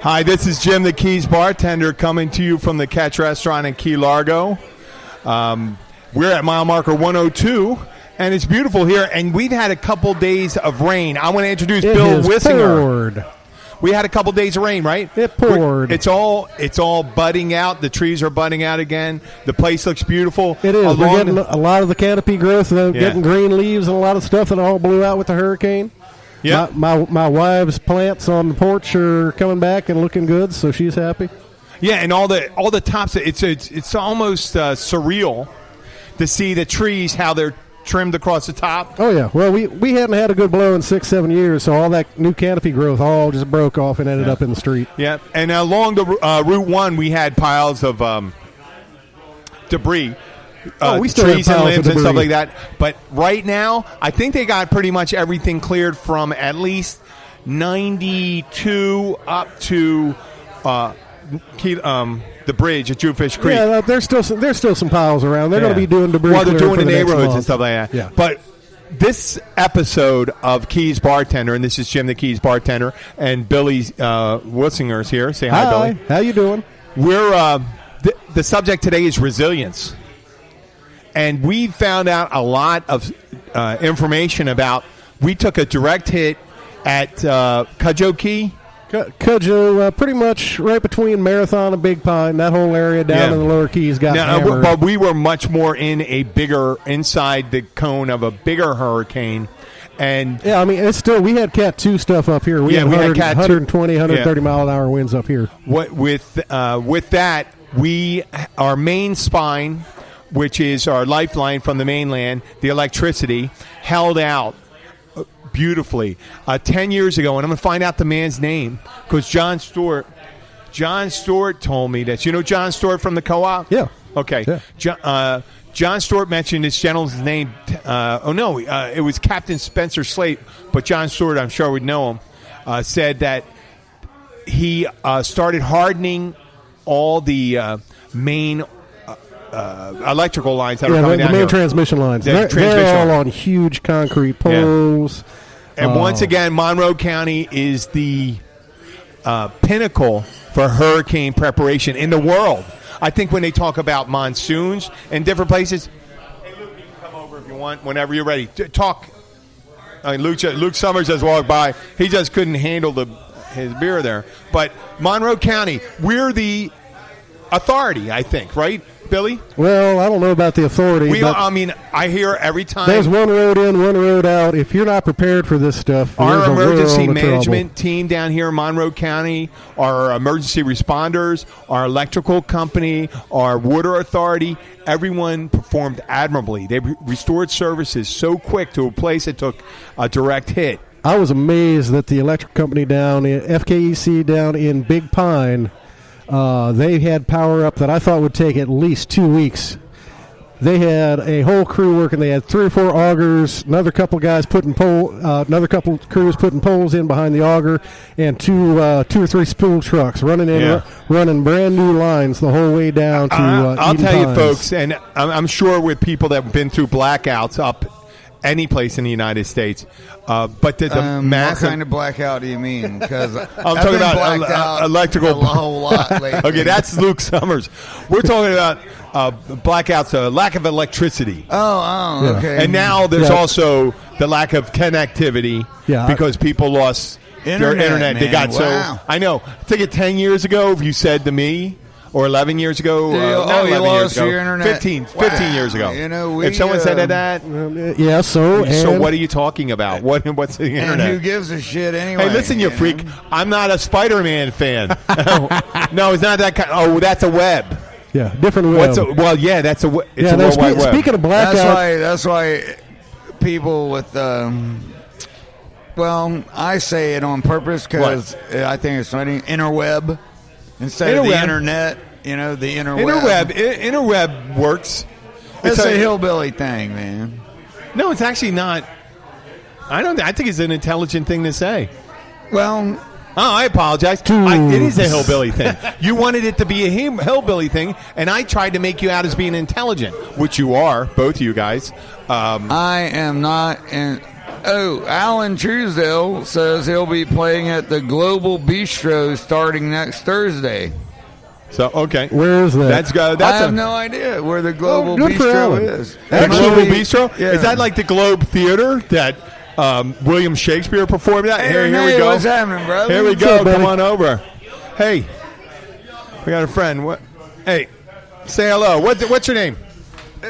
Hi, this is Jim, the Keys bartender, coming to you from the Catch Restaurant in Key Largo. We're at mile marker 102, and it's beautiful here. And we've had a couple days of rain. I want to introduce Bill Wissinger. Poured. We had a couple days of rain, right? It poured. It's all budding out. The trees are budding out again. The place looks beautiful. It is. We're getting a lot of the canopy growth, getting green leaves and a lot of stuff that all blew out with the hurricane. Yeah, my wife's plants on the porch are coming back and looking good, so she's happy. Yeah, and all the tops. It's almost surreal to see the trees, how they're trimmed across the top. Oh yeah. Well, we hadn't had a good blow in 6-7 years, so all that new canopy growth all just broke off and ended up in the street. Yeah, and along the Route 1, we had piles of debris. We still trees have and piles limbs of and stuff debris. like that. But right now, I think they got pretty much everything cleared from at least 92 up to the bridge at Jewfish Creek. Yeah, there's still some piles around. They're going to be doing debris. Well, they're doing the the neighborhoods month. and stuff like that. Yeah. But this episode of Keys Bartender, and this is Jim the Keys Bartender, and Billy Wissinger's here. Say hi, Billy. How you doing? We're the subject today is resilience. And we found out a lot of information about. We took a direct hit at Cudjoe Key. Cudjoe, pretty much right between Marathon and Big Pine. That whole area down in the lower Keys got hammered. But we were much more inside the cone of a bigger hurricane. And yeah, I mean, it's still, we had Cat 2 stuff up here. We had 120, 130 mile an hour winds up here. With that, our main spine, which is our lifeline from the mainland, the electricity, held out beautifully. 10 years ago, and I'm going to find out the man's name, because John Stewart told me that. You know John Stewart from the co-op? Yeah. Okay. Yeah. John Stewart mentioned this gentleman's name. It was Captain Spencer Slate, but John Stewart, I'm sure would know him, said that he started hardening all the main electrical lines that are coming down the main here. Transmission lines. They're all on huge concrete poles. Yeah. And once again, Monroe County is the pinnacle for hurricane preparation in the world. I think when they talk about monsoons in different places, hey, Luke, you can come over if you want, whenever you're ready. Talk. Luke Summers just walked by. He just couldn't handle his beer there. But Monroe County, we're the authority, I think, right, Billy? Well, I don't know about the authority. I hear every time. There's one road in, one road out. If you're not prepared for this stuff, our emergency management team down here in Monroe County, our emergency responders, our electrical company, our water authority, everyone performed admirably. They restored services so quick to a place that took a direct hit. I was amazed that the electric company down in FKEC down in Big Pine, they had power up that I thought would take at least 2 weeks. They had a whole crew working. They had 3 or 4 augers, another couple crews putting poles in behind the auger, and 2 or 3 spool trucks running brand new lines the whole way down to. I'll tell you, folks, and I'm sure with people that have been through blackouts up any place in the United States. But the massive... What kind of blackout do you mean? Because I'm talking about electrical... a whole lot lately. Okay, that's Luke Summers. We're talking about blackouts, lack of electricity. Oh, okay. And now there's also the lack of connectivity because people lost their internet. Man. They got I know. I think 10 years ago, if you said to me, or 11 years ago, not 11 years ago, your internet? 15 years ago. You know, if someone said that, so what are you talking about? What's the internet? And who gives a shit anyway? Hey, listen, you freak. I'm not a Spider-Man fan. No, it's not that kind. Oh, that's a web. Yeah, different web. That's a World Wide Web. Speaking of blackout, that's why people with I say it on purpose because I think it's funny. Interweb. Instead of the internet, the interweb. Interweb works. It's a hillbilly thing, man. No, it's actually not. I think it's an intelligent thing to say. Well, I apologize. It is a hillbilly thing. You wanted it to be a hillbilly thing, and I tried to make you out as being intelligent, which you are, both of you guys. I am not Alan Truesdale says he'll be playing at the Global Bistro starting next Thursday. So, okay. Where is that? I have no idea where the Global good for Bistro Alan. is. The Global Bistro? Yeah. Is that like the Globe Theater that William Shakespeare performed at? Hey, Here we go. What's happening, brother? Here we What's go. up, buddy? Come on over. Hey, we got a friend. What? Hey, say hello. What's your name?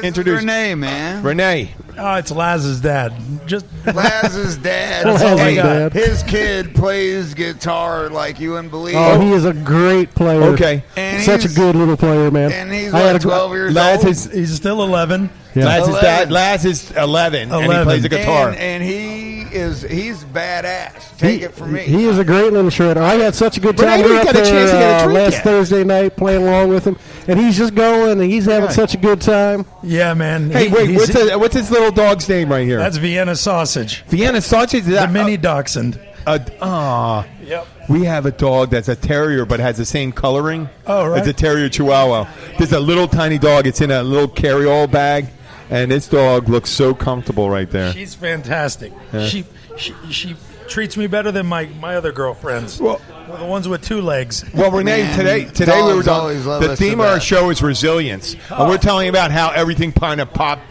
Introduce. Renee, man. Renee. Oh, it's Laz's dad. Just Laz's dad. Laz's Hey, dad. His kid plays guitar like you wouldn't believe. Oh, he is a great player. Okay. And Such a he's- good little player, man. And he's I had like a- 12 years Laz old. he's still 11. Yeah. Laz's dad. Laz is 11, and he 11. plays the guitar. And he's badass. Take it from me. He is a great little shredder. I had such a good But I time. didn't We were up get a chance to get a there drink last yet. Thursday night playing along with him, and he's just going, and he's having Okay. such a good time. Yeah, man. Hey, wait. What's his little dog's name right here? That's Vienna sausage. Vienna sausage. Is The that mini dachshund. Yep. We have a dog that's a terrier, but has the same coloring. Oh, right. It's a terrier Chihuahua. There's a little tiny dog. It's in a little carry-all bag, and this dog looks so comfortable right there. She's fantastic. Yeah. She treats me better than my other girlfriends. Well- The ones with 2 legs. Well, Renee, Man, today we were dogs always love the us theme the of our best. show is resilience, and we're telling you about how everything kind of popped.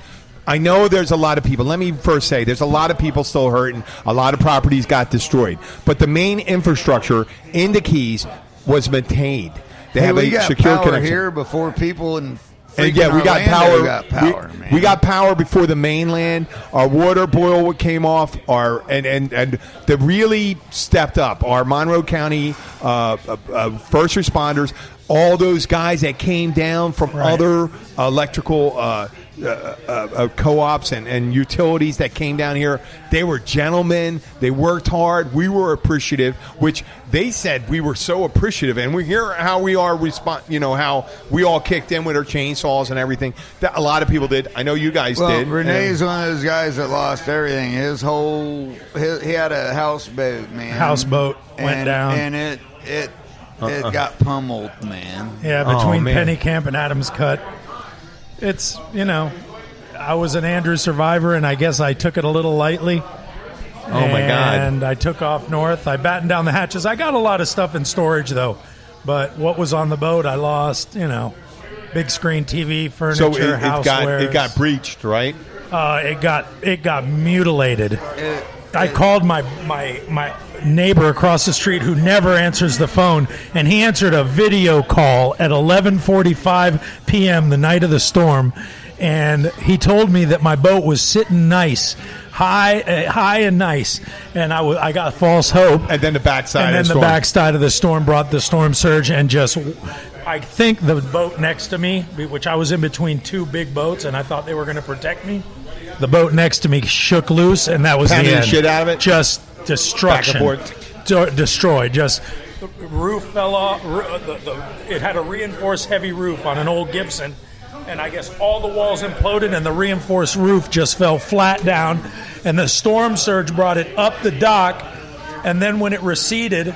I know there's a lot of people. Let me first say there's a lot of people still hurting. A lot of properties got destroyed, but the main infrastructure in the Keys was maintained. They have we a got secure power connection. here before people in And yeah, we got Orlando power. got power, man. We got power before the mainland. Our water boil came off. And they really stepped up. Our Monroe County first responders, all those guys that came down from other electrical co-ops and utilities that came down here. They were gentlemen. They worked hard. We were appreciative, which they said we were so appreciative. And we hear how we are how we all kicked in with our chainsaws and everything. That a lot of people did. I know you guys did. Renee's And- one of those guys that lost everything. He had a houseboat, man. Houseboat went down. and it got pummeled, man. Yeah, Oh, between man. Penny Camp and Adams Cut. It's, I was an Andrews survivor, and I guess I took it a little lightly. Oh, my God. And I took off north. I battened down the hatches. I got a lot of stuff in storage, though. But what was on the boat, I lost, big screen TV, furniture, so it housewares. got breached, right? It got mutilated. I called my neighbor across the street who never answers the phone, and he answered a video call at 11:45 p.m. the night of the storm, and he told me that my boat was sitting nice, high and nice, and I got false hope. And then the backside And then of the the storm. backside of the storm brought the storm surge, and I think the boat next to me, which I was in between 2 big boats, and I thought they were going to protect me. The boat next to me shook loose, and that was Pounded the the end. shit out of it? Just destruction. Back and forth. Destroyed. Just the roof fell off. It had a reinforced heavy roof on an old Gibson, and I guess all the walls imploded, and the reinforced roof just fell flat down, and the storm surge brought it up the dock, and then when it receded,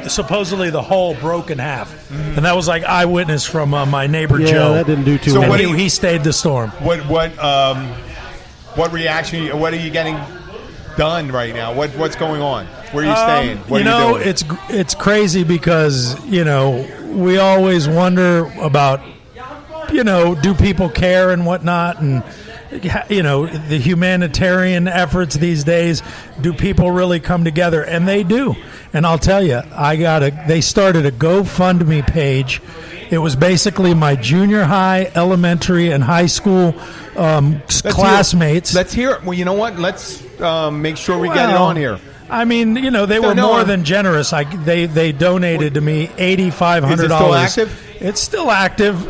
supposedly the hull broke in half, and that was like eyewitness from my neighbor Yeah, Joe. that didn't do too So well. what And do you- he stayed the storm. What reaction? What are you getting done right now? What's going on? Where are you staying? What are you doing? it's crazy because we always wonder about do people care and whatnot, and the humanitarian efforts these days. Do people really come together? And they do. And I'll tell you, they started a GoFundMe page. It was basically my junior high, elementary, and high school classmates. Let's hear it. Well, you know what? Let's make sure we get it on here. I mean, they were no, more I'm- than generous. They donated to me $8,500. Is it still active? It's still active.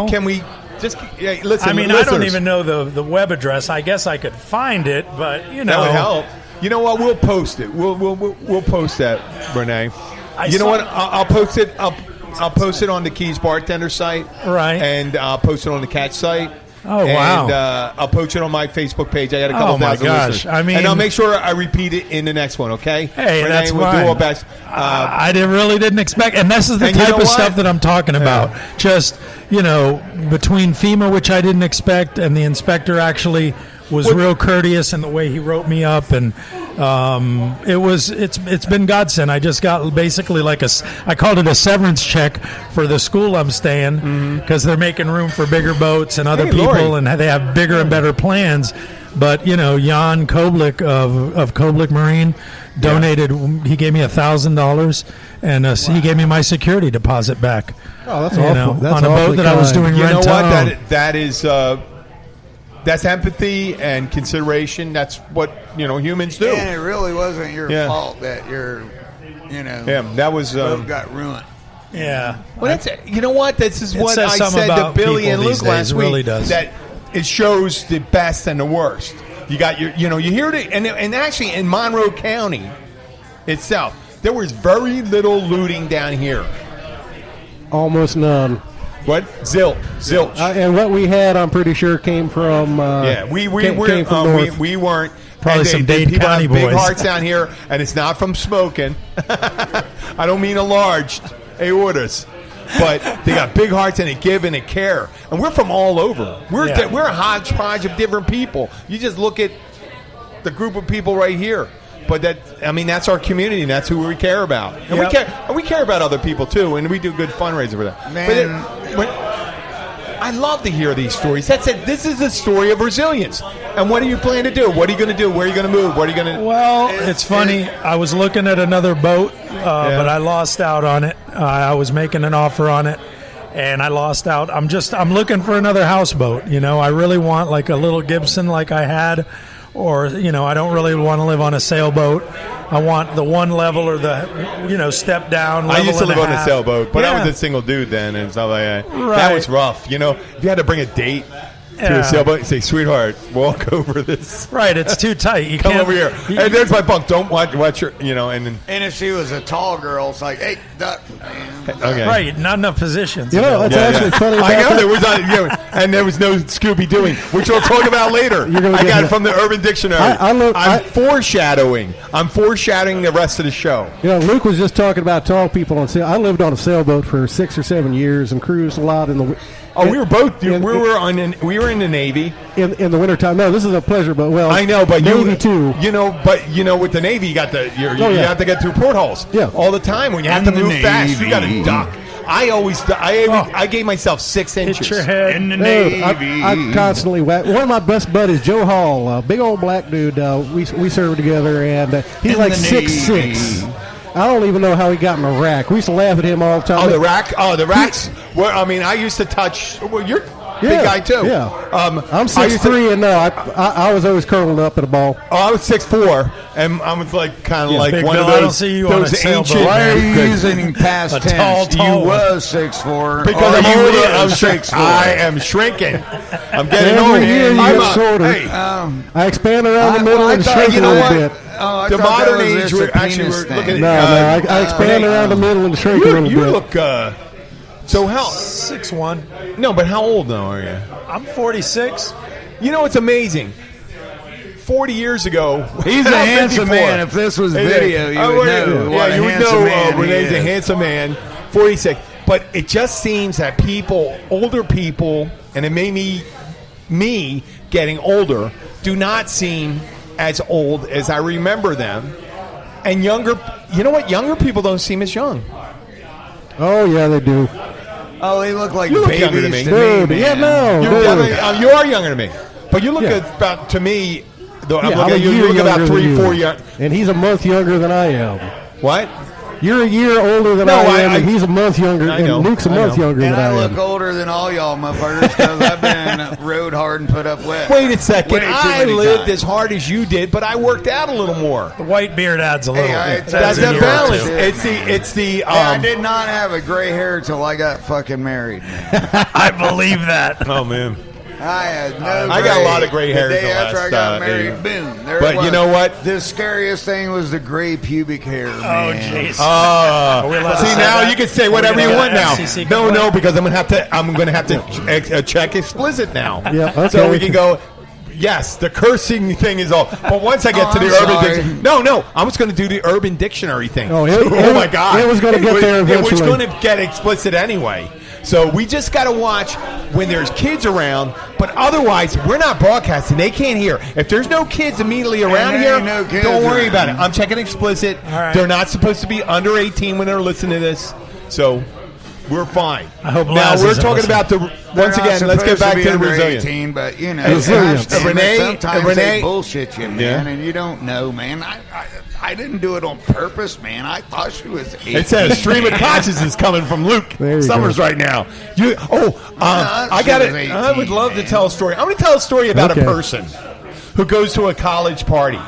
Can we just listen? I mean, listeners, I don't even know the web address. I guess I could find it, but that would help. You know what? We'll post it. We'll post that, Renee. You know what? I'll post it. I'll post it on the Keys Bartender site, Right. And I'll post it on the Catch site. Oh, wow. And I'll post it on my Facebook page. I got a couple Oh, my thousand gosh. listeners. I mean- and I'll make sure I repeat it in the next one. Okay? Hey, Renee, that's we'll do fine. our best. I really didn't expect, and this is the And you type know of what? stuff that I'm talking about. Just between FEMA, which I didn't expect, and the inspector actually was real courteous in the way he wrote me up, and it's been godsend. I just got basically I called it a severance check for the school I'm staying, because they're making room for bigger boats and other people, Lord. and they have bigger and better plans. But Jan Koblik of Koblik Marine donated. He gave me $1,000, and he gave me my security deposit back. Oh, that's awful. That's on a boat that I was doing You know rent what? out. That is that's empathy and consideration. That's what humans do. And it really wasn't your fault that that was boat got ruined. Yeah. Well, you know what? This is what says I something said to about Billy people and these Luke last days. It week. really does. That it shows the best and the worst. You got you hear it, and actually in Monroe County itself, there was very little looting down here. Almost none. What? Zilch. And what we had, I'm pretty sure, came from. we came from north. we weren't. Probably and some people Dade County have big boys. hearts down here, and it's not from smoking. I don't mean enlarged aortas, but they got big hearts and they give and they care. And we're from all over. We're a hodgepodge of different people. You just look at the group of people right here. But that's our community, and that's who we care about. And we care about other people too, and we do good fundraising for that. Man. But I love to hear these stories. That's it. This is a story of resilience. And what do you plan to do? What are you going to do? Where are you going to move? What are you going to? Well, it's funny. I was looking at another boat, but I lost out on it. I was making an offer on it, and I lost out. I'm looking for another houseboat. I really want like a little Gibson like I had. Or, I don't really want to live on a sailboat. I want the one level or the, step down. I used to live on a half. sailboat, but I was a single dude then, and stuff like that. Right. That was rough. If you had to bring a date to a sailboat, you say, "Sweetheart, walk over this." Right, it's too tight. You Come can't, over here. Hey, there's my bunk. Don't watch your, and then. And if she was a tall girl, it's like, hey, duck. Okay. Right, not enough positions. It's actually funny about I know that. there was, and there was no Scooby Dooing, which we'll talk about later. I got it from the Urban Dictionary. I'm foreshadowing. I'm foreshadowing the rest of the show. Luke was just talking about tall people on sail. I lived on a sailboat for 6 or 7 years and cruised a lot in the. Oh, we were both. We were in the Navy in the wintertime. No, this is a pleasure boat. Well, I know, but Navy too. With the Navy, you have to get through portholes. Yeah. All the time when you have to move fast, you got to duck. I gave myself 6 inches. Hit your head. In the Navy. I constantly whack. One of my best buddies, Joe Hall, big old black dude. We served together, and he's like 6'6". I don't even know how he got in a rack. We used to laugh at him all the time. Oh, the rack. Oh, the racks. I used to touch. Well, you're a big guy too. Yeah. I'm 6'3", and no, I was always curled up at a ball. Oh, I was 6'4", and I was like kind of like Big one Bill, of I don't those. see you on a those sailboat. ancient. Why are you using past tense? tall You one. was 6'4". Because Or I'm you older. is I'm 6'4". I am shrinking. I'm getting Every older. year you I'm get shorter. Hey, I expand around the middle and shrink a little bit. Oh, I the thought that modern was age, just a we're actually penis thing. looking No, at. I expand around the middle and shrink a little bit. You look. So how? 6'1". No, but how old now are you? I'm 46. It's amazing. 40 years ago, He's a handsome man. If this was video, you would know what a you would handsome man he Renee's a is. handsome man. 46. But it just seems that older people, and it made me getting older, do not seem as old as I remember them. And younger, younger people don't seem as young. Oh, yeah, they do. Oh, they look like You look babies younger than me. Dude, man. yeah, no. You, dude. you are younger than me. But you look about, to me, though, I'm looking at you, you look about 3-4 years. And he's a month younger than I am. What? You're a year older than I am, and he's a month younger. I know, and Luke's a month younger And than I I look am. older than all y'all motherfuckers because I've been rode hard and put up wet. Wait a second. Way too I many lived times. as hard as you did, but I worked out a little more. The white beard adds a little. That's a a year or balance. two. It's the. I did not have a gray hair till I got fucking married. I believe that. Oh man. I had no. I got a lot of gray hairs The day the after I last, got married, year. boom. There But it was. you know what? The scariest thing was the gray pubic hair. Oh, Man. jeez. Oh, we allowed to see say now that? you can say Are we whatever gonna you get want an now. FCC No, complaint? because I'm gonna have to check explicit now. Yeah, okay. So we can go. Yes, the cursing thing is all. But once I get to the I'm Urban sorry. Dictionary, no, I was going to do the Urban Dictionary thing. Oh, my God, it was gonna get there It was eventually. going to get explicit anyway. So we just got to watch when there's kids around, but otherwise we're not broadcasting. They can't hear. If there's no kids immediately around here, don't worry about it. I'm checking explicit. right. They're not supposed to be under 18 when they're listening to this. So we're fine. I hope now Laz we're isn't talking listening. about let's get back to the Brazilian. 18, but you know, Resilience. Renee- sometimes Renee- they bullshit you, man, Yeah. and you don't know, man. I didn't do it on purpose, man. I thought she was 18. It says stream of consciousness coming from Luke There you Summers go. right now. I she got was it. I would 18, love to man. tell a story. I'm going to tell a story about Okay. a person who goes to a college party.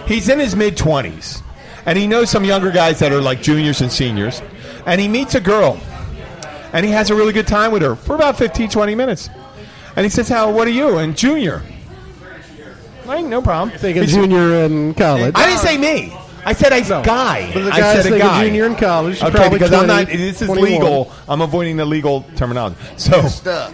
He's in his mid-20s, and he knows some younger guys that are like juniors and seniors, and he meets a girl, and he has a really good time with her for about 15, 20 minutes. And he says, what are you? And junior. Like, no problem. Thinking He's- junior in college. I didn't say me. I said a guy. But the I guy's said a thinking guy. junior in college. Okay, probably because 20, I'm not. This is 21. legal. I'm avoiding the legal terminology. So stuff.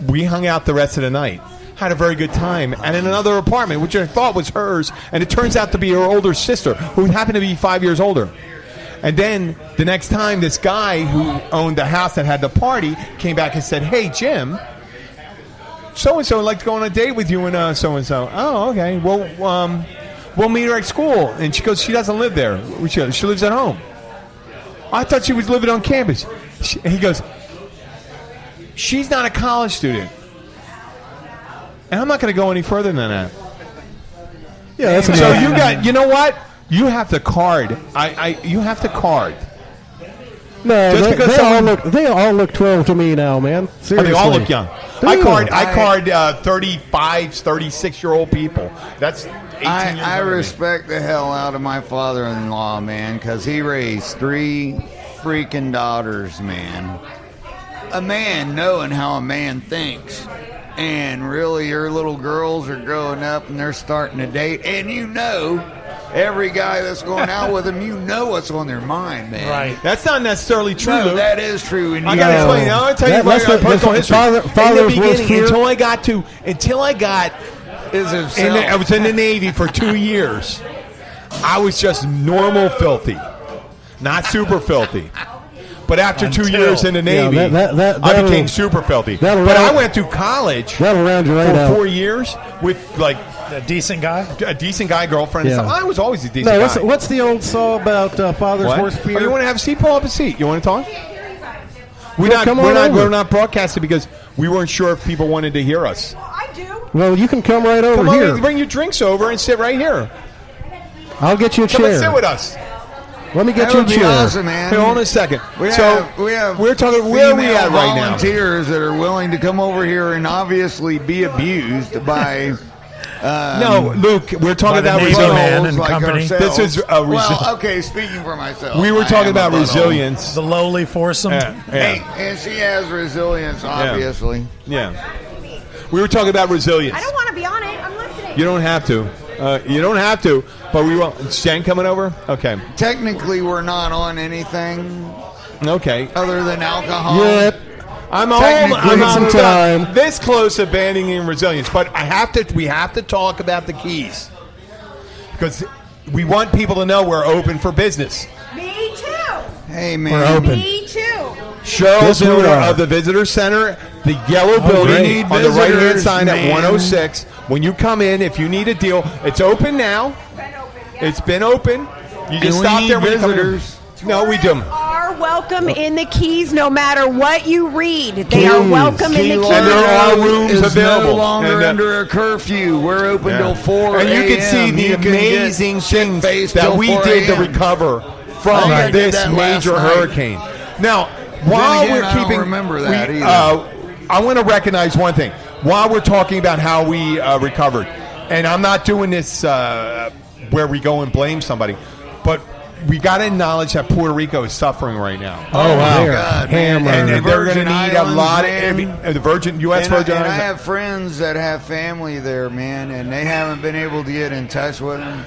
we hung out the rest of the night. Had a very good time, and in another apartment, which I thought was hers, and it turns out to be her older sister, who happened to be 5 years older. And then the next time, this guy who owned the house that had the party came back and said, "Hey, Jim, so and so would like to go on a date with you and so and so." Oh, okay. Well, we'll meet her at school. And she goes, "She doesn't live there. She lives at home." I thought she was living on campus. He goes, "She's not a college student." And I'm not going to go any further than that. Yeah, that's So enough. you know what? You have to card. You have to card. No, Just because they all look 12 to me now, man. Oh, Seriously. they all look young. Do I you? card 35, 36-year-old people. That's 18 years I older than me. respect the hell out of my father-in-law, man, because he raised 3 freaking daughters, man. A man knowing how a man thinks. And really, your little girls are growing up and they're starting to date. And you know, every guy that's going out with them, you know what's on their mind, man. Right. That's not necessarily true. No, Luke. that is true. And I you got to know, explain. I'll tell you That's my the- personal that's history. father- In father's the worst beginning, fear. until I got is I himself. was in the Navy for 2 years. I was just normal filthy, not super filthy. But after 2 Until- years in the Navy, that- I became that'll- super filthy. that'll But I round- went to college That'll round you right for out. 4 years with like A decent guy. a decent guy girlfriend. And Yeah. stuff. I was always a decent No, guy. what's the old saw about father's What? worst fear? Oh, you want to have a seat? Pull up a seat. You want to talk? come on over. We're not broadcasting because we weren't sure if people wanted to hear us. I do. Well, you can come right over Come on, here. bring your drinks over and sit right here. I'll get you a Come and sit chair. with us. Let me get That you a would be chair. awesome, man. Hey, hold on a second. We So have we're talking. Where are we female at right now? volunteers that are willing to come over here and obviously be abused by. No, Luke. We're talking By the about Navy resilience. man and like company. ourselves. This is a well, okay. Speaking for myself, We were I talking am a about butthole. resilience. The lowly foursome. Hey, and she has resilience, obviously. Yeah. We were talking about resilience. I don't want to be on it. I'm listening. You don't have to. You don't have to. But we will. Is Jen coming over? Okay. Technically, we're not on anything Okay. other than alcohol. Yet. I'm home. Technically, I'm some time. this close to abandoning resilience, but we have to talk about the keys because we want people to know we're open for business. Me too. Hey, We're man. open. Me too. Cheryl's Yes, we owner are. of the visitor center, the yellow building great. on the right hand Visitors, side at man. 106. When you come in, if you need a deal, it's open now. Been open. Yeah. It's been open. You just And we stop need there when you come in. visitors. No, we do. Are welcome in the Keys no matter what you read. They are Keys. welcome in the Keys. And there are rooms is available. no longer And, under a curfew. We're open Yeah. till 4 And you can see a.m. the You can get amazing things shit-faced that till we 4 did to a.m. recover I from think I did this that major last night. hurricane. Now, while again, we're I don't keeping, remember that we, either. I want to recognize one thing. While we're talking about how we recovered, and I'm not doing this where we go and blame somebody, but we got to acknowledge that Puerto Rico is suffering right now. Oh, wow. my God, man. Hammer. And the they're going to Virgin need a Islands, lot man. of the Virgin U.S. And I Virgin Islands. have friends that have family there, man, and they haven't been able to get in touch with them.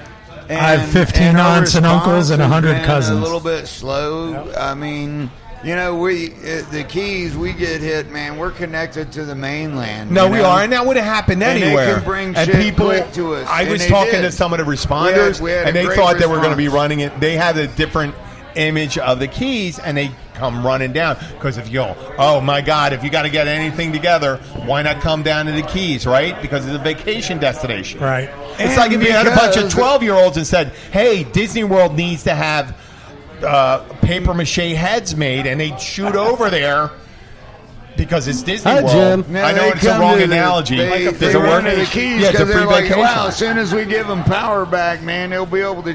And, I have 15 and our aunts and uncles and response 100 has been cousins. A little bit slow. I mean, you know, the Keys, we get hit, man. We're connected to the mainland. No, you we know? are, and that would have happened And they anywhere. can bring and shit people, quick to us, I and was they talking did. to some of the responders, We had and a they great thought they were going to response. be running it. They had a different image of the Keys, and they come running down. Because if you go, oh my God, if you got to get anything together, why not come down to the Keys, right? Because it's a vacation destination. Right. It's like if you had a bunch of 12-year-olds and said, hey, Disney World needs to have paper mache heads made, and they'd shoot over there. Because it's Disney Hi, World. Jim. I know it's a wrong analogy. They it work? run to the Keys Yeah, it's a because free they're like, vacation. wow, as soon as we give them power back, man, they'll be able to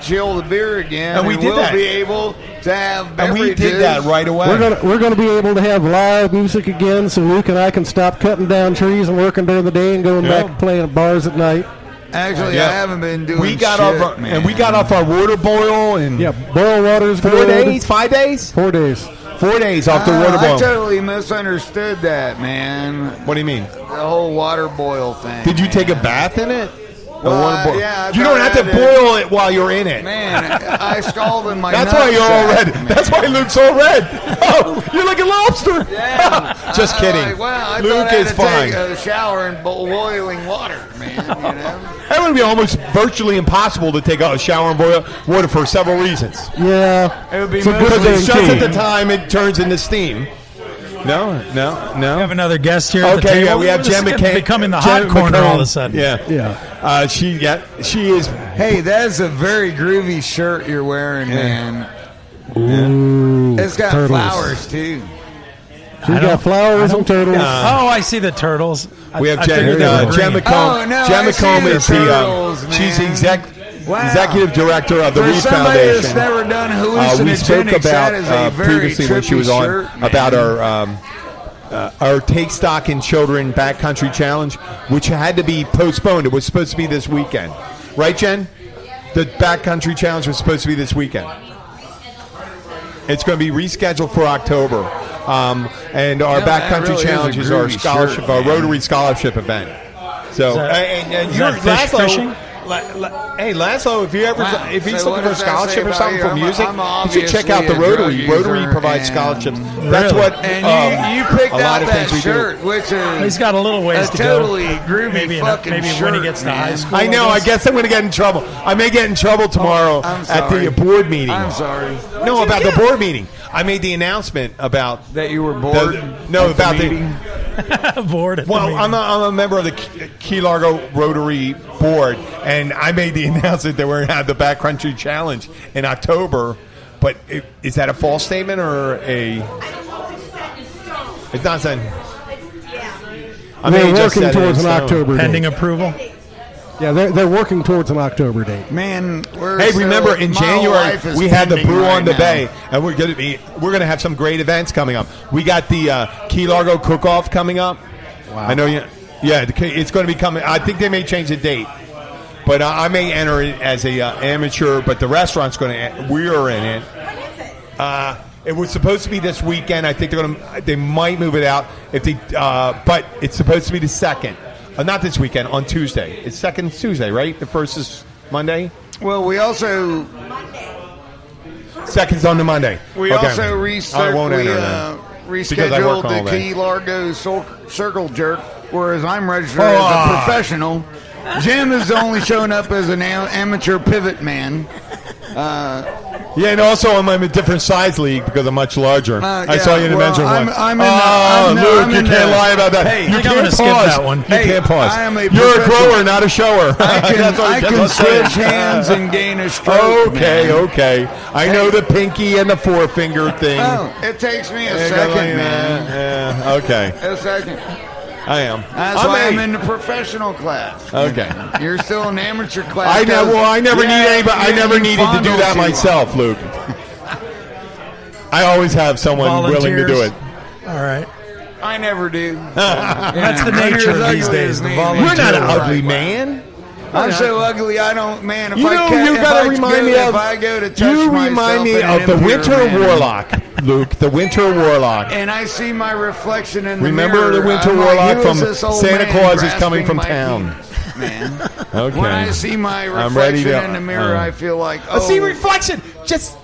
chill the beer again. And we did we'll that. be able to have beverages. And we did that right away. We're gonna be able to have live music again, so Luke and I can stop cutting down trees and working during the day and going back and playing at bars at night. Actually, I haven't been doing we got shit, off our, man. and we got off our water boil and boil water's 4 good. days, 5 days, 4 days. 4 days off the water I boil. totally misunderstood that, man. What do you mean? The whole water boil thing. Did you take a bath in it? Well, yeah, you don't have to boil it while you're in it. Man, I scalded my That's why you're all red. nutsack, man. That's why Luke's all red. Oh, you're like a lobster. Yeah. Just kidding. Like, well, I Luke thought I had is to fine. take a shower in boiling water, man. You know. That would be almost virtually impossible to take a shower and boil water for several reasons. Yeah. It would be It's a good Because thing, it's just too. at the time it turns into steam. No. We have another guest here. At the Okay, table. yeah, we have This Jen is McCain. becoming the Jen hot corner McCain. all of a sudden. Yeah. She is. Hey, that's a very groovy shirt you're wearing, man. Ooh, It's got turtles. flowers too. She's got flowers and turtles. Oh, I see the turtles. We have I Jen figured they were Jen green. McComb. Oh, no, Jen I see McComb the is turtles, she's the man. Wow. executive director of the For Reef somebody Foundation. that's never done We spoke hallucinogenics, that is a about very previously when she trippy was on shirt, man. about our Take Stock in Children Backcountry Challenge, which had to be postponed. It was supposed to be this weekend, right, Jen? The Backcountry Challenge was supposed to be this weekend. It's going to be rescheduled for October, and our that Backcountry really is a Challenge is our groovy scholarship, shirt, our man. Rotary scholarship event. So, Is that- and is you're that fish Laszlo, fishing? Hey, Laszlo, if he's So looking what for a does that scholarship say or about something you? for I'm music, you should check out the obviously a Rotary. drug Rotary user, provides and- scholarships. That's Really? what And you picked a lot out of that things we shirt, which is He's got a little ways a to go. totally groovy maybe fucking maybe shirt, when he gets to high man. school. I know. I guess I'm going to get in trouble. I may get in trouble tomorrow I'm at sorry. the board meeting. I'm sorry No, about the board meeting. I made the announcement about that you were bored. about meeting. bored. At the Well, meeting. I'm a member of the Key Largo Rotary Board, and I made the announcement that we're going to have the Backcountry Challenge in October. But is that a false statement or a? It's not saying. I They're mean, just working said it in towards an stone. October pending date. approval. Yeah, they're working towards an October date. Man, Hey, remember in my January life is we had the pending Brew right on the now. Bay, and we're gonna have some great events coming up. We got the Key Largo Cook-Off coming up. Wow. I know you. Yeah, it's going to be coming. I think they may change the date, but I may enter it as a amateur. But the restaurant's going to. We're in it. It was supposed to be this weekend. I think they might move it out if they. But it's supposed to be the second. Not this weekend, on Tuesday. It's second Tuesday, right? The first is Monday. Well, we also Second's on the Monday. we Okay. also I won't enter that. Because I work rescheduled all the day. Key Largo Circle Jerk, whereas I'm registered Oh. as a professional. Jim is only showing up as an amateur pivot man. Yeah, and also I'm in a different size league because I'm much larger. I saw you in the men's room. I'm once. in the- Luke, I'm you in can't the- lie about that. Hey, you I think I'm can't gonna skip pause. that one. You Hey, can't pause. I am a You're a professional- grower, not a shower. I can, That's what I that's can what I'm saying. switch hands and gain a stroke. Okay, man. okay. I know the pinky and the forefinger thing. Oh, it takes me a Yeah, second, man. Yeah, okay. A second. I am. That's why I'm a- in the professional class. Okay. You're still in amateur class. I never. Well, I never need anybody. I never you needed to do fondle that too myself, Luke. I always have someone willing to do it. All right. I never do. That's the When nature you're of as these ugly days. as The me, volunteer. You're not an Right. ugly man. I'm so ugly. I don't. Man, if You I know, can't, you if gotta I remind go, me if of. I go to touch You myself remind me in an of the impure Winter manner, Warlock, Luke. The Winter Warlock. and I see my reflection in the Remember mirror. the Winter I'm Warlock like, who is from this old Santa man Claus is coming grasping from my town. penis, man. Okay. When I see my I'm ready reflection to- in the mirror, I feel like, oh, See reflection. Just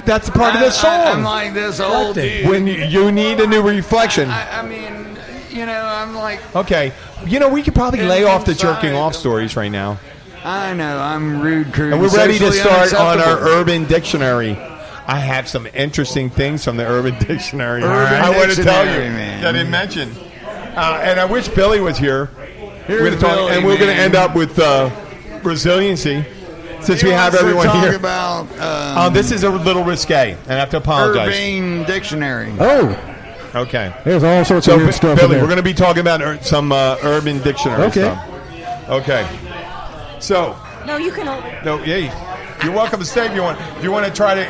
that's part of the song. I'm like this old dude. when you need a new reflection. I mean, you know, I'm like, Okay. You know, we could probably lay off the Inside. jerking off stories right now. I know, I'm rude, crude, And we're ready to socially start on our unacceptable. Urban Dictionary. I have some interesting things from the Urban Dictionary. Urban I want to tell you Dictionary, man. that I didn't mention. And I wish Billy was here. Here's We're gonna talk, Billy, and we're going to man. end up with resiliency since He we have wants to everyone talk here. about This is a little risque, and I have to apologize. Urban Dictionary. Oh, Okay. there's all sorts So, of weird stuff in Billy, there. we're going to be talking about some Urban Dictionary Okay. stuff. Okay. So, No, you can hold it. no, yeah, you're welcome to stay if you want. If you want to try to,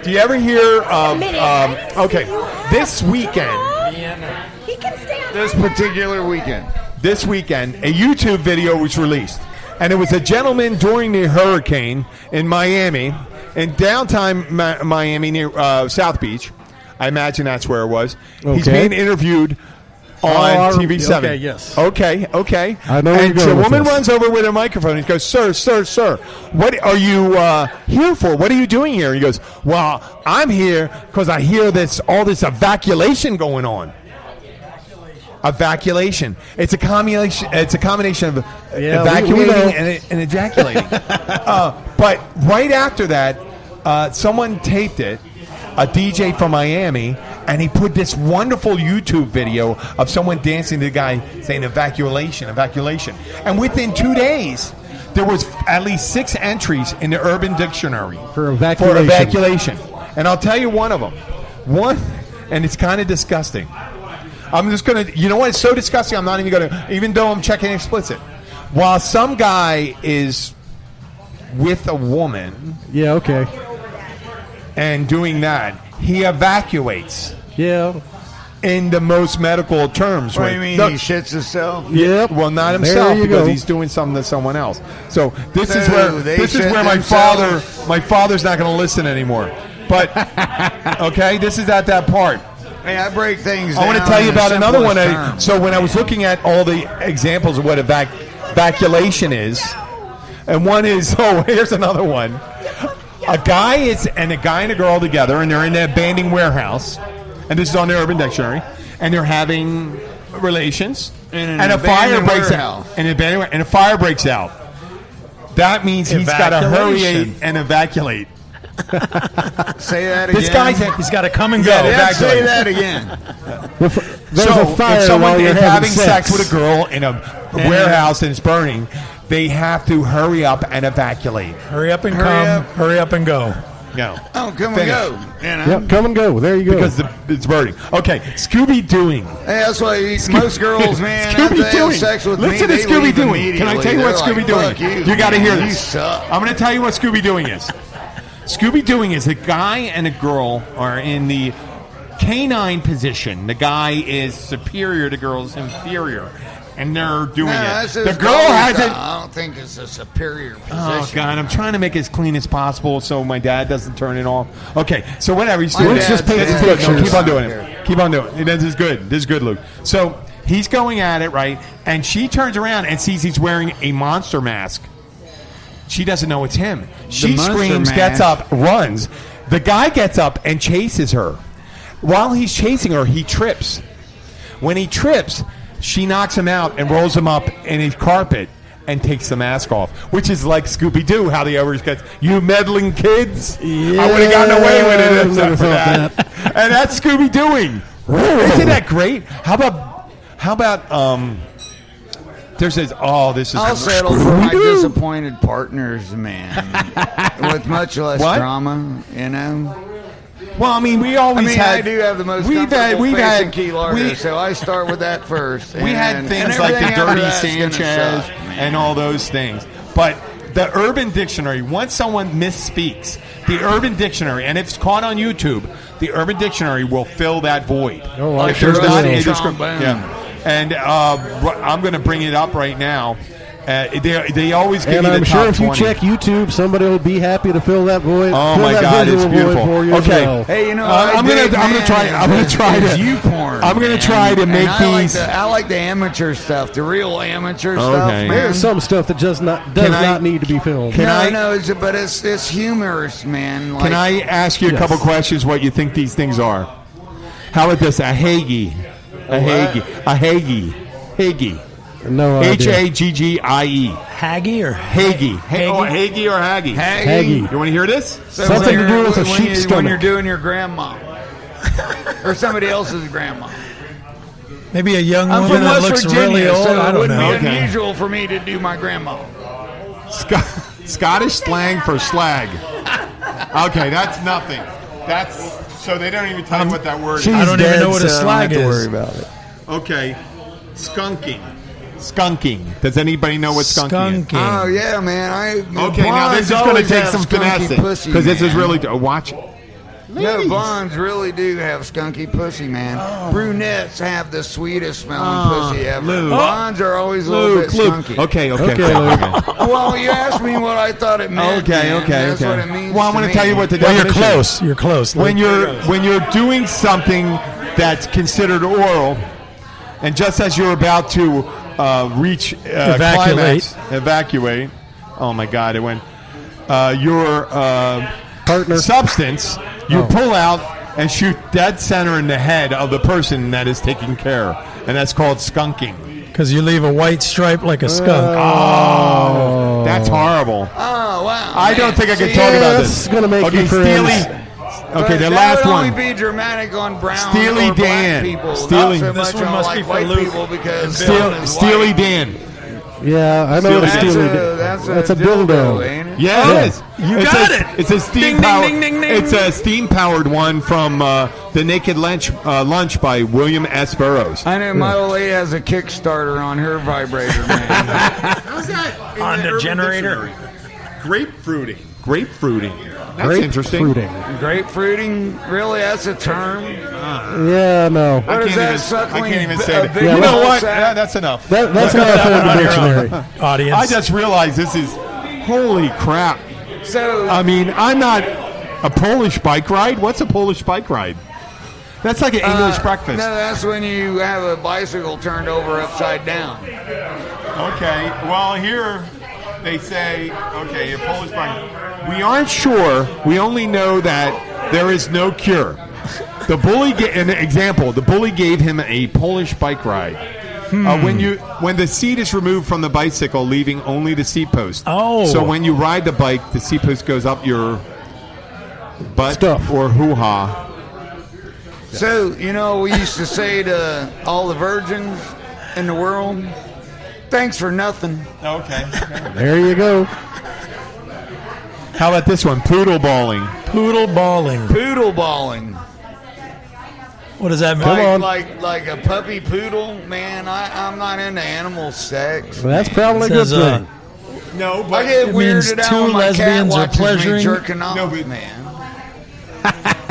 do you ever hear of? Okay, this weekend, He can stay on This particular weekend. a YouTube video was released, and it was a gentleman during the hurricane in Miami, in downtown Miami near South Beach. I imagine that's where it was. He's Okay. being interviewed on I- TV7. okay, yes. Okay. I know where And you're so going a with woman this. runs over with a microphone. He goes, "Sir, what are you here for? What are you doing here?" He goes, "Well, I'm here because I hear all this evacuation going on." Evaculation. It's a combination. It's a combination of Yeah, evacuating we know. and ejaculating. But right after that, someone taped it, a DJ from Miami, and he put this wonderful YouTube video of someone dancing to the guy saying evacuation. And within 2 days, there was at least 6 entries in the Urban Dictionary For evacuation. evacuation. And I'll tell you one of them. One, and it's kind of disgusting. I'm just going to, you know what? It's so disgusting, I'm not even going to, even though I'm checking explicit. While some guy is with a woman Yeah, okay. and doing that, he evacuates Yeah. in the most medical terms. What right? do you mean? No, He shits himself? Yep. well, not There himself you because go. he's doing something to someone else. So this is So where they this is shit where themselves? my father's not going to listen anymore. But okay, this is at that part. Hey, I break things I want to down tell you in the about another one. simplest terms. So when I was looking at all the examples of what evacuation is, and one is here's another one. A guy and a girl together, and they're in an abandoned warehouse, and this is on the Urban Dictionary, and they're having relations, In an and a fire abandoned breaks warehouse. out, and a fire breaks out. That means he's got to hurry Evacuation. and evacuate. Say that again. This guy's He's got to come and go. Yeah, Yeah, say evacuate. that again. There's So a fire if someone while you're is having sex with a girl in a warehouse and it's burning, they have to hurry up and evacuate. Hurry up and Hurry come. up. Hurry up and go. No. Oh, come Finish. and go. You know? Yep, come and go. There you go. Because it's burning. Okay, Scooby Doing. Hey, that's why most girls, man, after Scooby they have Doing. sex with Listen me, to they Scooby leave Doing. Can I tell you what immediately. Scooby They're Doing? like, You got to hear man, this. You suck. I'm going to tell you what Scooby Doing is. Scooby Doing is a guy and a girl are in the canine position. The guy is superior, the girl's inferior, and they're doing it. The girl hasn't. I don't think it's a superior position. Oh God! I'm trying to make it as clean as possible so my dad doesn't turn it off. Okay, so whatever he's doing, Let's just paint it's some good. No, pictures. keep on doing it. Keep on doing it. This is good. This is good, Luke. So he's going at it right, and she turns around and sees he's wearing a monster mask. She doesn't know it's him. She monster screams, mask. gets up, runs. The guy gets up and chases her. While he's chasing her, he trips. When he trips, she knocks him out and rolls him up in his carpet and takes the mask off, which is like Scooby-Doo, how they always get, "You meddling kids." I would have gotten away with it never except for thought that. And that's Scooby-Dooing. Isn't that great? How about there's this, this is I'll settle for my Scooby-Doo. disappointed partners, man, with much less What? drama, you know. Well, I mean, we always I had. do have the most we've comfortable had face in Key Largo, we- so I start with that first. We had and things like the everything after Dirty that's gonna Sanchez suck, man. and all those things. But the Urban Dictionary, once someone misspeaks, the Urban Dictionary, and if it's caught on YouTube, the Urban Dictionary will fill that void. Oh, I if sure there's not will. a Trombone. yeah. And I'm going to bring it up right now. They always give And you the I'm top sure if you 20. check YouTube, somebody will be happy to fill that void. Oh fill my that God, it's visual beautiful. void for you as Okay. well. Hey, you know, I'm gonna try to you porn. I'm gonna man. try to And make I these. I like the amateur stuff, the real amateur stuff, Okay. man. There's some stuff that does not need to be filmed. Can I- but it's humorous, man. Like, Can I ask you a Yes. couple questions? What you think these things are? How about this? A Hagee. No idea. Hagggie. Haggy or Haggie. Haggie or Haggie? Haggie. You want to hear this? So Something to do with a when sheep's you, when you're stomach. doing your grandma or somebody else's grandma. maybe a young I'm woman from that West looks Virginia, really old? so I it don't wouldn't know. be Okay. unusual for me to do my grandma. Scottish slang for slag. Okay, that's nothing. That's so they don't even tell you what that word is. She's I don't even dead, know what a so I don't slag have to is. worry about it. Okay, skunking. Does anybody know what skunking is? Skunking. Oh yeah, man. Okay, now this is going to take some finesse pussy, because this is man. really watch. No, Ladies. blondes really do have skunky pussy, man. Brunettes have the sweetest smelling pussy ever. Luke. Blondes are always a little bit skunky. Okay. Okay, Well, you asked me what I thought it meant. man. That's what it means. Well, I'm going to tell you what the Well, you're definition is. close. You're close. When Luke. you're doing something that's considered oral, and just as you're about to reach evacuate. Oh my God! It went. Your Partner. substance you pull out and shoot dead center in the head of the person that is taking care, and that's called skunking. Because you leave a white stripe like a skunk. Oh, that's horrible. Oh wow! I don't think I can See, talk about that's this. gonna make okay, you friends. Steely. Okay, But the that last would one. only be dramatic on brown Steely or black Dan. people. Steely- Not so This much one on must like be for white Luke people because and Bill. brown is Steely white. Dan. Yeah, I know what a Steely Steely Dan. That's a dildo, ain't it? Yeah, it is. You It's got a, it. It's a steam Ding, ding, powered. ding, ding, ding. It's a steam powered one from the Naked Lunch by William S. Burroughs. I know my old lady has a Kickstarter on her vibrator, man. How's that On the generator? Grapefruiting. That's interesting. Grapefruiting. Grapefruiting, really? That's a term? Yeah, no. What is that? I Suckling can't even b- say a that. big You know ball what? sack? Yeah, that's enough. That's not a full dictionary. Audience. I just realized this is holy crap. So, I mean, I'm not a Polish bike ride. What's a Polish bike ride? That's like an English breakfast. No, that's when you have a bicycle turned over upside down. Okay, well, here they say, okay, a Polish bike. We aren't sure. We only know that there is no cure. The bully, an example, the bully gave him a Polish bike ride. When the seat is removed from the bicycle, leaving only the seat post. Oh. So when you ride the bike, the seat post goes up your butt Stuff. or hoo-ha. So, you know, we used to say to all the virgins in the world, thanks for nothing. Okay. There you go. How about this one? Poodle balling. Poodle balling. Poodle balling. What does that mean? Come on. Like a puppy poodle, man. I'm not into animal sex. That's probably a good Says, thing. No, I but get It means weirded out two when my cat lesbians are watches me pleasuring- jerking off, No, but- man.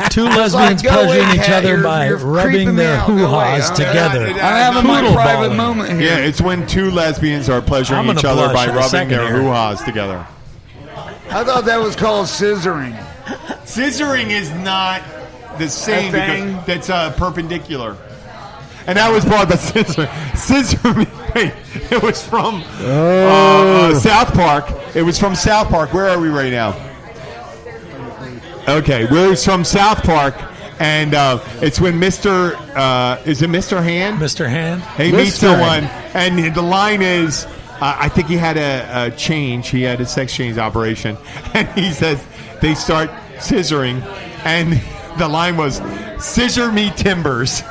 Two lesbians go away, pleasuring each cat. other You're by creeping rubbing me their out. Go away. hoo-has I'm together. I'm having my Poodle private balling. moment here. yeah, it's when two lesbians are I'm pleasuring gonna each other blush by in a rubbing second their here. hoo-has together. I thought that was called scissoring. Scissoring is not the same A thing? because that's perpendicular. And that was brought by scissor. Wait, it was from South Park. It was from South Park. Where are we right now? Okay, we're from South Park, and it's when Mr. Is it Mr. Hand? Mr. Hand. He meets Mr. someone, and the line is, I think he had a change. He had a sex change operation, and he says they start scissoring, and the line was, "Scissor me timbers."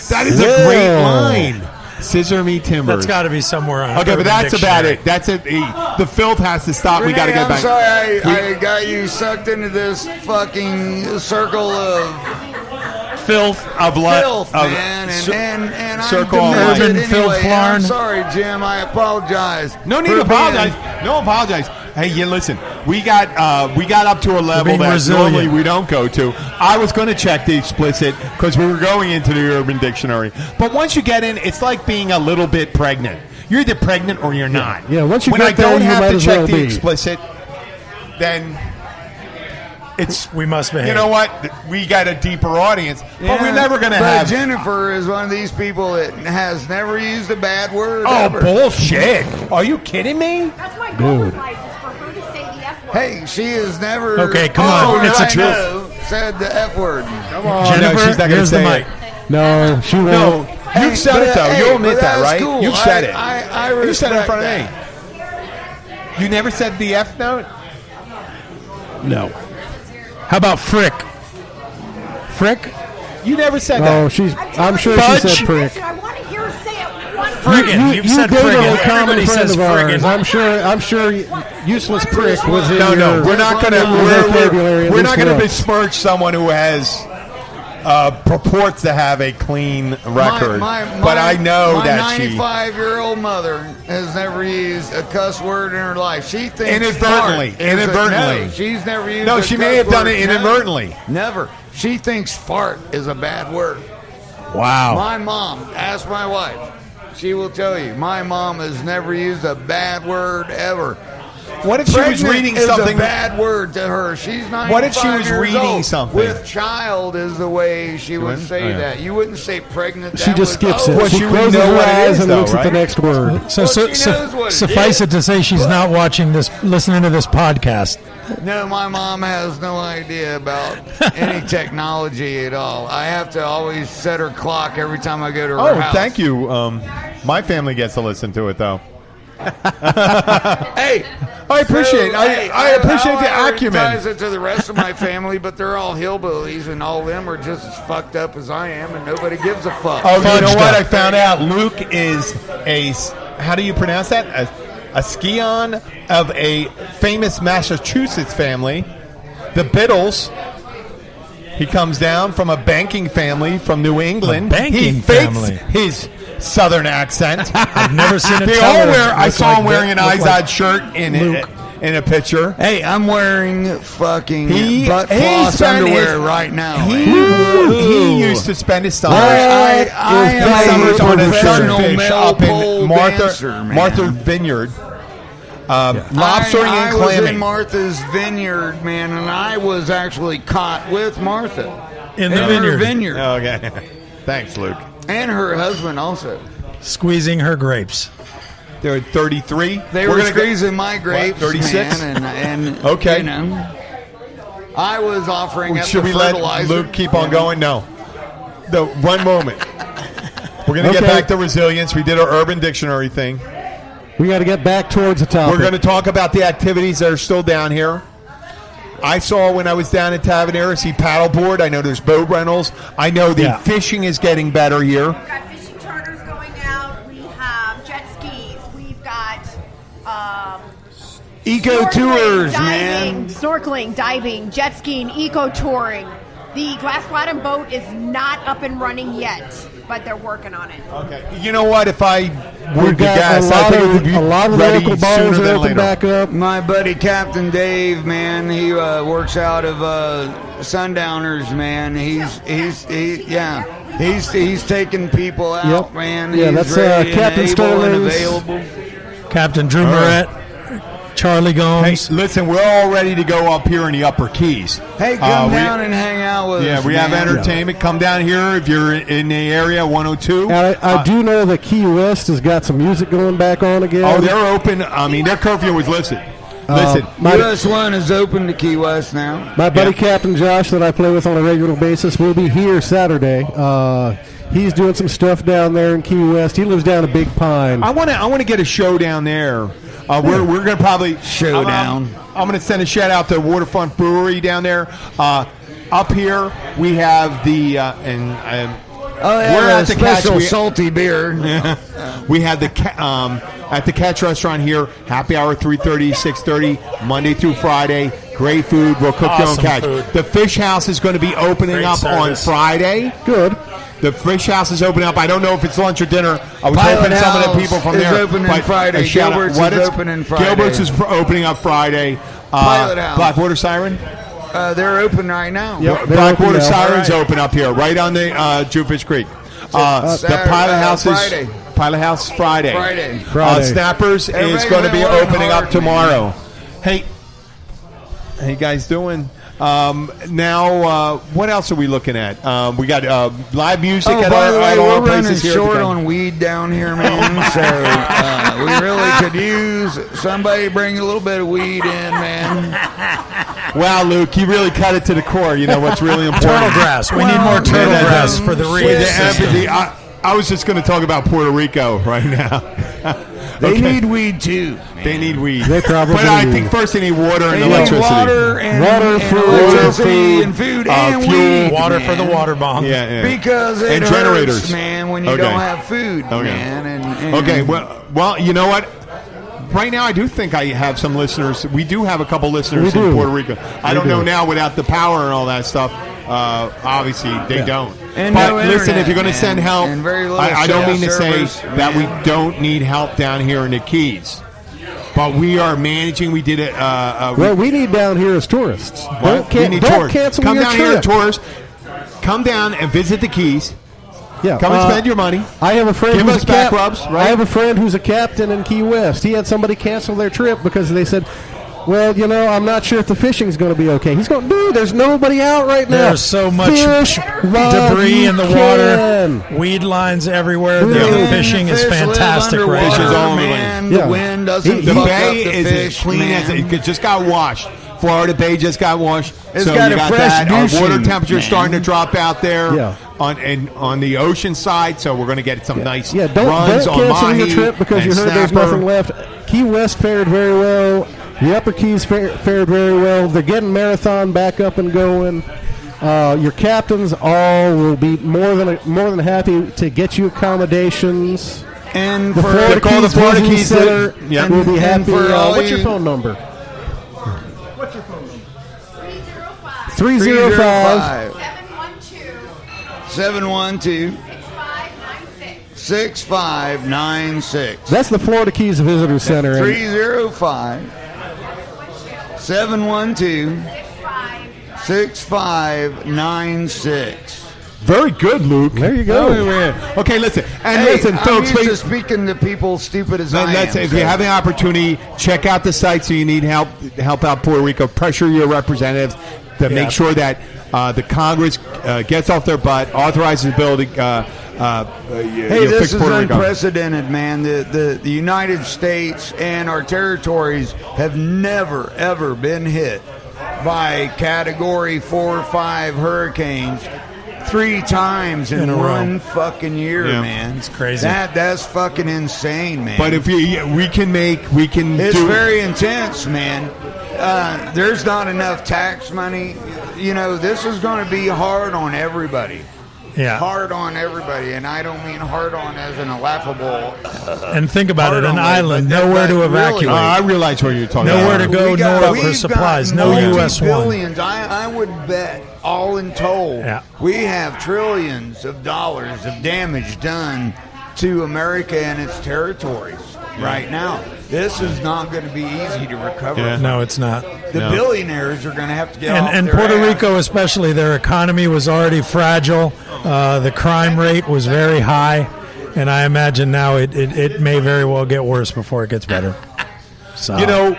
That is a great Yeah. line. Scissor me timbers. That's got to be somewhere on. Okay, Urban but that's about Dictionary. it. That's it. The filth has to stop. We got to Renee, get I'm back. sorry I got you sucked into this fucking circle of Filth of life. filth, man, and circle I'm of life. demented Urban filth, anyway. I'm Flarn. sorry, Jim. I apologize. No need for to apologize. being- No apologize. Hey, you listen. We got up to a level being that resilient. normally we don't go to. I was going to check the explicit because we were going into the Urban Dictionary. But once you get in, it's like being a little bit pregnant. You're either pregnant or you're not. Yeah, once you when get I there, don't you have might to as check well the be. explicit, then it's. We must behave. You know what? We got a deeper audience, but Yeah, we're never going to but have. Jennifer is one of these people that has never used a bad word. Oh, ever. bullshit. Are you kidding me? That's my golden life is for her to say the F word. Hey, she has never. Okay, come oh, on, it's I the truth. know, said the F word. Oh, Jennifer, no, she's not going to here's the say mic. it. No, she won't. No. You've said it, though. You'll admit that, right? Cool. You've said it. I You said it in front respect of me. You never said the F note? No. How about Frick? Frick? You never said Oh, that. I'm sure Fudge. she said prick. I want to hear her say it one Friggin'. You've said gave her friggin'. a common Everybody friend says of ours. friggin'. I'm sure useless prick was in No, your we're not going vocabulary to. at We're least not going to once. besmirch someone who has purports to have a clean record. But I know my that she 95-year-old mother has never used a cuss word in her life. She thinks Inadvertently. fart is a- Inadvertently. no, she's never used. No, a she cuss may have done word. it inadvertently. Never. She thinks fart is a bad word. Wow. My mom, ask my wife. She will tell you. My mom has never used a bad word ever. What if she was Pregnant reading is something? a bad word to her. She's not. What if she was reading old. something? With child is the way she would wouldn't? say Oh, yeah. that. You wouldn't say pregnant. She That just was, skips oh, it. Well, She she would closes know her what it eyes is, and though, looks at the right? next word. So, Well, she knows what it suffice is. it to say, she's not watching this, listening to this podcast. No, my mom has no idea about any technology at all. I have to always set her clock every time I go to her house. Thank you. My family gets to listen to it, though. Hey, I appreciate. I appreciate the I acumen. advertise it to the rest of my family, but they're all hillbillies, and all of them are just as fucked up as I am, and nobody gives a fuck. Oh, you know Fudge what? stuff. I found out Luke is a. How do you pronounce that? A scion of a famous Massachusetts family, the Biddles. He comes down from a banking family from New England. banking he fakes family. his southern accent. I've never seen a They teller all wear. I look saw like him wearing an that- look like Izod shirt in a picture. Hey, I'm wearing fucking He- butt he floss spent underwear his- right now. He used to spend his summers. I His am summers a on a professional sunfish male up in pole dancer, man. Martha Vineyard. Lobstering I and was in clamming. Martha's vineyard, man, and I was actually caught with Martha In the her vineyard. vineyard, Okay. Thanks, Luke. and her husband also. Squeezing her grapes. They're at 33. They We're were gonna go- squeezing my grapes, 36? man, and Okay. you know, I was offering up Should the we let fertilizer. Luke keep on going? No. The one moment. We're going to get Okay. back to resilience. We did our Urban Dictionary thing. We got to get back towards the topic. We're going to talk about the activities that are still down here. I saw when I was down at Tavanera, see paddleboard. I know there's boat rentals. I know the Yeah. fishing is getting better here. We've got fishing charters going out. We have jet skis. We've got Eco tours, diving, man. snorkeling, diving, jet skiing, eco touring. The glass bottom boat is not up and running yet, but they're working on it. Okay. You know what? If I were We've to got guess, I think it would be a lot of ready local bars sooner are than open later. back up. My buddy Captain Dave, man, he works out of Sundowners, man. He's taking people out, Yep. man. Yeah, He's that's, ready and Captain able and Sterling's- available. Captain Drew right. Moret, Charlie Hey, Gomes. listen, we're all ready to go up here in the Upper Keys. Hey, come we- down and hang out with Yeah, us. we have man. entertainment. Come down here if you're in the area, 102. And I do know that Key West has got some music going back on again. Oh, they're open. I mean, their curfew was listen. Listen, My US 1 is open to Key West now. My buddy Yeah. Captain Josh that I play with on a regular basis will be here Saturday. He's doing some stuff down there in Key West. He lives down at Big Pine. I want to get a show down there. We're going to probably Showdown. I'm going to send a shout out to Waterfront Brewery down there. Up here we have the Oh, yeah, we're a at the Catch. special salty beer. We have the at the Catch restaurant here. Happy hour 3:30, 6:30, Monday through Friday. Great food. We'll cook your own Awesome catch. food. The Fish House is going to be opening Great up on service. Friday. Good. The Fish House is opening up. I don't know if it's lunch or dinner. I was Pilot hoping some of the House people from is there. opening but Friday. a shout out- Gilbert's what is opening Friday. Gilbert's is opening up Friday. Pilot House. Blackwater Siren. They're open right now. Yep. They're Blackwater open now. Sirens All right. open up here, right on the Jewfish Creek. The Saturday- Pilot House is Friday. Pilot House Friday. Friday. Snappers is Everybody going to be went work opening hard, up tomorrow. Hey, how you guys doing? Now, what else are we looking at? We got live music. Oh, at by our, the way, at all we're our running places here at the short Gun. on weed down here, man. So we really could use somebody bring a little bit of weed in, man. Wow, Luke, you really cut it to the core. You know what's really important. Turtle grass. We need more turtle Yeah, grass that's- for the With reed the system. empathy, I was just going to talk about Puerto Rico right now. They need weed too. Man. They need weed. They probably But I do. think first they need water and They electricity. need water and food, electricity and food and fuel, weed. Water man. for the water bomb. Yeah. Because it And hurts, generators. man, when you Okay. don't have food, Okay. man. And Okay, well, you know what? Right now, I do think I have some listeners. We do have a couple listeners We in do. Puerto Rico. I We don't do. know now without the power and all that stuff. Obviously, they don't. And but no listen, internet, if you're going to man. send help, And very little I don't cell mean to say service, that we man. don't need help down here in the Keys. But we are managing. We did it. Well, we need down here as tourists. we need don't tourists. cancel Come your down trip. here as tourists. Come down and visit the Keys. Yeah, Come and spend your money. I have a friend Give who's us a back rubs, right? I have a friend who's a captain in Key West. He had somebody cancel their trip because they said, "Well, you know, I'm not sure if the fishing's going to be okay." He's going, "Dude, there's nobody out right now. There's so much Fish while debris you in the can." water, weed lines everywhere. Yeah. The And fishing the is fish live fantastic right underwater, Fish is now. all over the man. Yeah. The wind doesn't The fuck bay up the is fish, as clean as man. it just got washed. Florida Bay just got washed. It's so got you a got fresh that. Our douching, water temperature is man. starting to drop out there Yeah. on the ocean side. So we're going to get some nice Yeah, don't runs on cancel your mahi trip because you and heard there's snapper. nothing left. Key West fared very well. The Upper Keys fared very well. They're getting Marathon back up and going. Your captains all will be more than happy to get you accommodations. And The for Florida call the Keys Florida Visiting Keys Center yeah. will be And happy. for all What's your you- phone number? 305 305. 712 712 6596. 6596. That's the Florida Keys Visitor Center. And 305 712 6596. Very good, Luke. There you go. Oh, yeah. Okay, listen. And Hey, listen, I'm folks. used wait. to speaking to people stupid as Then I let's am. if you have the opportunity, check out the site. So you need help out Puerto Rico. Pressure your representatives to make sure that the Congress gets off their butt, authorizes the bill to Hey, this fix is Puerto Rico. unprecedented, man. The United States and our territories have never, ever been hit by Category 4 or 5 hurricanes 3 times in In a row. one fucking year, Yeah. man. It's crazy. That's fucking insane, man. But if we can It's do very intense, man. There's not enough tax money. You know, this is going to be hard on everybody. Yeah. Hard on everybody, and I don't mean hard on as in a laughable. And think about it, Hard an on, island, but nowhere to really- evacuate. I realize what you're talking Nowhere about. to go, nowhere for we've supplies, got no US one. multi-billions. I would bet, all in total, Yeah. we have trillions of dollars of damage done to America and its territories right now. This is not going to be easy to recover. Yeah. from. No, it's not. The No. billionaires are going to have to get off And their Puerto ass. Rico, especially, their economy was already fragile. The crime rate was very high, and I imagine now it may very well get worse before it gets better. So You know,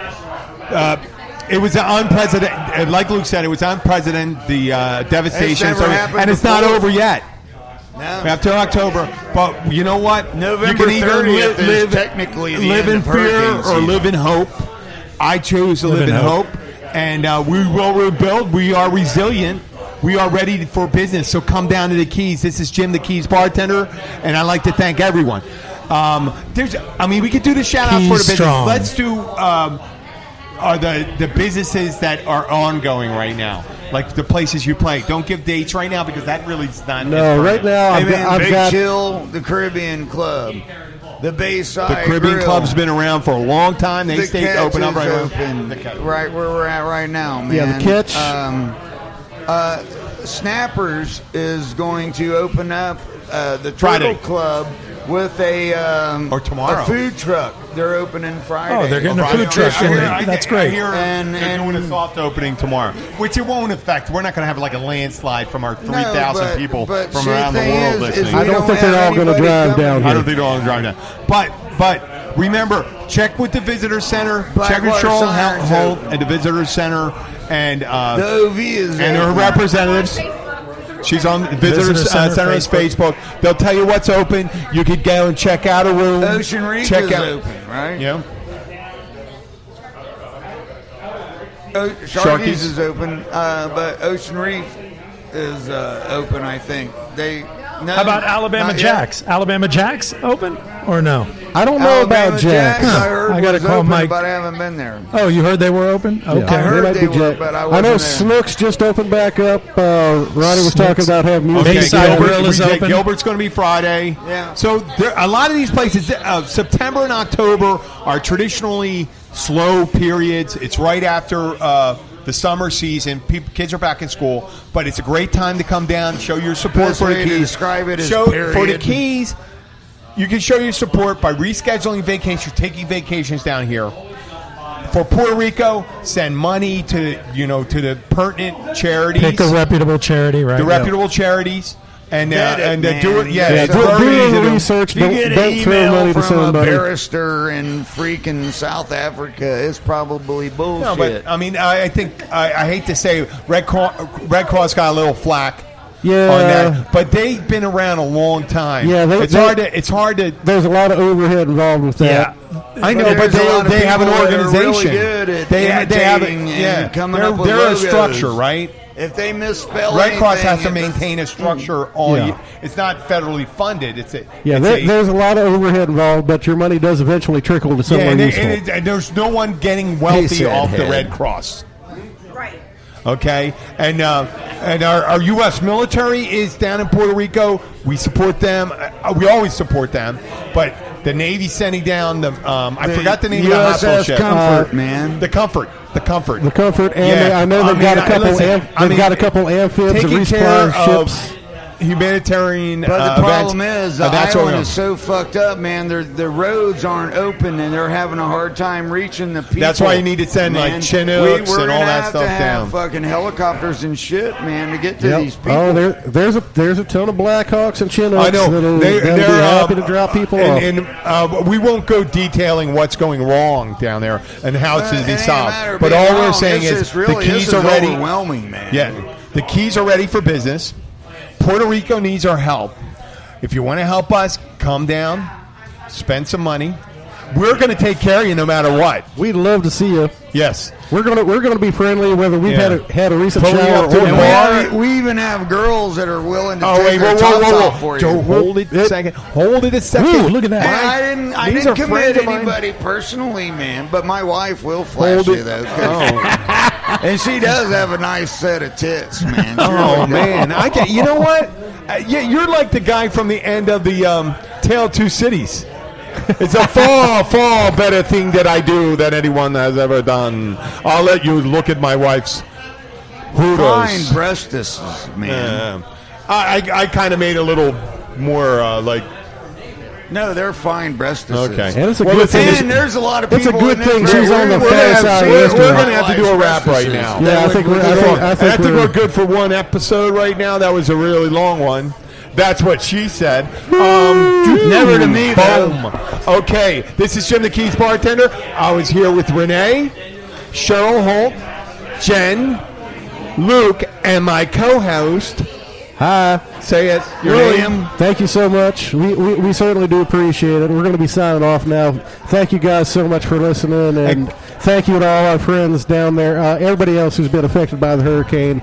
it was unprecedented. Like Luke said, it was unprecedented. The devastation, It's never happened and it's not before. over yet. No. We have till October, but you know what? November you can either 30th is live technically the live end in of fear hurricane or season. live in hope. I choose to live in hope, and we will rebuild. We are resilient. We are ready for business. So come down to the Keys. This is Jim, the Keys bartender, and I'd like to thank everyone. We could do the shout outs Keys for the business. strong. Let's do are the businesses that are ongoing right now, like the places you play. Don't give dates right now because that really is not. No, right now Hey, I've man, got, Big I've got Chill, the Caribbean Club, the Bayside The Caribbean Grill, Club's been around for a long time. They the stay Catch open up is right open, The Catch. right where we're at right now, man. Yeah, the Catch. Snappers is going to open up the Friday. Turtle Club with a Or tomorrow. a food truck. They're opening Friday. Oh, they're getting a Friday. food truck in there. That's great. I hear And- they're doing a and- soft opening tomorrow, which it won't affect. We're not going to have like a landslide from our 3,000 but- people but from see, around the thing world is listening. we I don't think have they're all gonna anybody drive coming. down I here. don't think they're all driving down. But remember, check with the visitor center. Check with Blackwater Cheryl Sirens Holt open. at the visitor center and The OV is and her open. representatives. She's on the Visitor Visitor Center Center's Facebook. They'll tell you what's open. You could go and check out a room. Ocean Reef check is out. open, right? Yeah. Sharky's Sharky's. is open, but Ocean Reef is open. I think they No, How about Alabama not yet. Jacks? Alabama Jacks open or no? I don't know Alabama about Jack. I heard I gotta was call open, Mike. but I haven't been there. Oh, you heard they were open? Okay. I heard might they be were, Jack. but I I know wasn't there. Snook's just opened back up. Ronnie was talking about having music. Bayside Grill is open. Gilbert's going to be Friday. Yeah. So a lot of these places, September and October are traditionally slow periods. It's right after the summer season. Kids are back in school, but it's a great time to come down, show your support Best for the way to Keys. describe it is For the period. Keys, you can show your support by rescheduling vacations, taking vacations down here. For Puerto Rico, send money to the pertinent charities. Pick a reputable charity, right? The reputable charities. And Get it, do it, man. yeah. Yeah, It's do very a easy to do. research. You get Don't an throw email money to from a somebody. barrister in freaking South Africa. It's probably bullshit. No, but I mean, I think I hate to say Red Cross got a little flack Yeah. on that, but they've been around a long time. Yeah, it's hard to. There's a lot of overhead involved with that. I know, There's but a lot of they have an people that are really organization. good at they have imitating yeah. and coming up with They're logos. a structure, right? If they misspell Red Cross has anything, to if it's- maintain a structure all Yeah. year. It's not federally funded. There's a lot of overhead involved, but your money does eventually trickle to somewhere useful. and there's no one getting wealthy said off the head. Red Cross. Right. Okay, and our U.S. military is down in Puerto Rico. We support them. We always support them. But the Navy's sending down the I forgot the name of the hospital USS ship. Comfort, man. The Comfort. The Comfort, and Yeah. I know they've got a couple. They've got a couple amphibs and taking care resupply of ships. humanitarian. But the problem events. is the that's what island we is so fucked up, man. The roads aren't open, and they're having a hard time reaching the people. That's why you need to send, like, man. Chinooks We're and all gonna that have stuff to have down. Fucking helicopters and shit, man, to get to Yep. these people. Oh, there's a ton of Blackhawks and Chinooks I know that'll they're be happy to drop people off. and we won't go detailing what's going wrong down there and how it's to It be ain't a solved. matter of But being all we're wrong. saying It's is just really, the this Keys is are ready. overwhelming, man. Yeah, the Keys are ready for business. Puerto Rico needs our help. If you want to help us, come down, spend some money. We're going to take care of you no matter what. We'd love to see you. Yes. We're gonna be friendly whether we've Yeah. had a recent Pull you shower up to or the not. bar. We even have girls that are willing to Oh take wait, their whoa, tops whoa, off whoa, for Joe, you. hold it a second. Hold it a second. Ooh, look at that. Man, I These didn't are commit friends of mine. anybody personally, man, but my wife will flash Hold you it. though. 'cause- and she does have a nice set of tits, man. She Oh really does. man, I get. You know what? Yeah, you're like the guy from the end of the Tale of Two Cities. It's a far better thing that I do than anyone has ever done. I'll let you look at my wife's Fine hooters. breastises, man. I kind of made a little more like. No, they're fine breastises. Okay. And it's a Well, good listen, thing. And there's a lot of It's a people. good in this thing room- she's on the we're fat gonna have side to- of We're history. going to have to do a wrap right now. Yeah, I think we're. we're good for one episode right now. That was a really long one. That's what she said. Never to me, though. Boom. Okay, this is Jim the Keys Bartender. I was here with Renee, Cheryl Holt, Jen, Luke, and my co-host. Hi. Say it. Your William. name? Thank you so much. We certainly do appreciate it. We're going to be signing off now. Thank you guys so much for listening, and thank you to all our friends down there, everybody else who's been affected by the hurricane,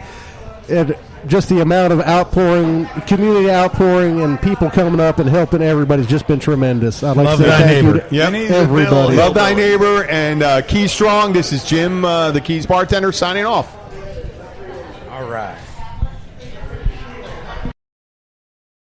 and just the amount of outpouring, community outpouring, and people coming up and helping everybody's just been tremendous. I'd like Love to say thy thank you neighbor. to Yep. everybody. Love thy neighbor and Keys Strong. This is Jim, the Keys Bartender, signing off. All right.